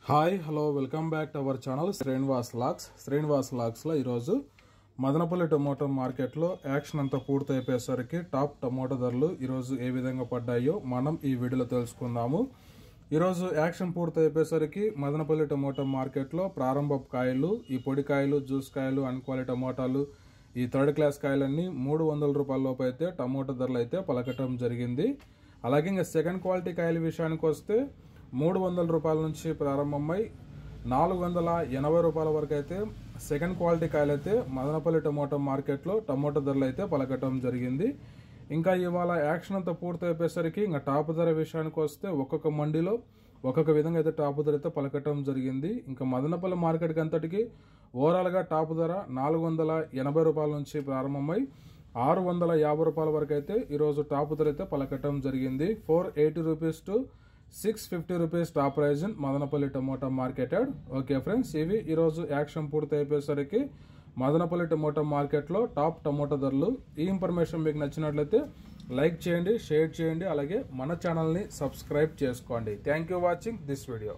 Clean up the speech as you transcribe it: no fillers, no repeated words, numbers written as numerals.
Hi hello welcome back to our channel Srinivas lakhs లో ఈరోజు Madanapalle tomato మార్కెట్లో యాక్షన్ అంతా పూర్తయిపోయేసరికి టాప్ టొమాటో ధరలు ఈరోజు ఏ విధంగా పడ్డాయో మనం ఈ వీడియోలో తెలుసుకుందాము. ఈరోజు యాక్షన్ పూర్తయిపోయేసరికి మదనపల్లి టొమాటో మార్కెట్లో ప్రారంభ కాయలు, ఈ పొడి కాయలు, జ్యూస్ కాయలు, అన్క్వాలిటీ టొమాటాలు, ఈ థర్డ్ క్లాస్ కాయలన్నీ 300 రూపాయల లోపు అయితే టొమాటో ధరలు అయితే పలకటం జరిగింది. అలాగే ఇంకా సెకండ్ క్వాలిటీ కాయల విషయానికి వస్తే 300 రూపాయల నుంచి ప్రారంభమై 480 రూపాయల వరకు అయితే సెకండ్ క్వాలిటీ కాయలు అయితే మదనపల్లి టొమాటో మార్కెట్లో టొమాటో ధరలు అయితే పలకటం జరిగింది. ఇంకా ఇవాళ యాక్షన్ అంతా పూర్తయిపోయేసరికి ఇంకా టాప్ ధర విషయానికి వస్తే ఒక్కొక్క మండీలో ఒక్కొక్క విధంగా అయితే టాప్ ధర అయితే పలకటం జరిగింది. ఇంకా మదనపల్లి మార్కెట్కి అంతటికి ఓవరాల్గా టాప్ ధర 480 రూపాయల నుంచి ప్రారంభమై 650 రూపాయల వరకు అయితే ఈరోజు టాప్ ధర అయితే పలకటం జరిగింది. 480 rupees to 650 rupees top prize in Madanapalle tomato marketed. Okay friends, ఇవి ఈరోజు యాక్షన్ పూర్తి అయిపోయేసరికి మదనపల్లి టొమాటో మార్కెట్లో టాప్ టొమాటో ధరలు. ఈ ఇన్ఫర్మేషన్ మీకు నచ్చినట్లయితే లైక్ చేయండి, షేర్ చేయండి, అలాగే మన ఛానల్ని సబ్స్క్రైబ్ చేసుకోండి. Thank you watching this video.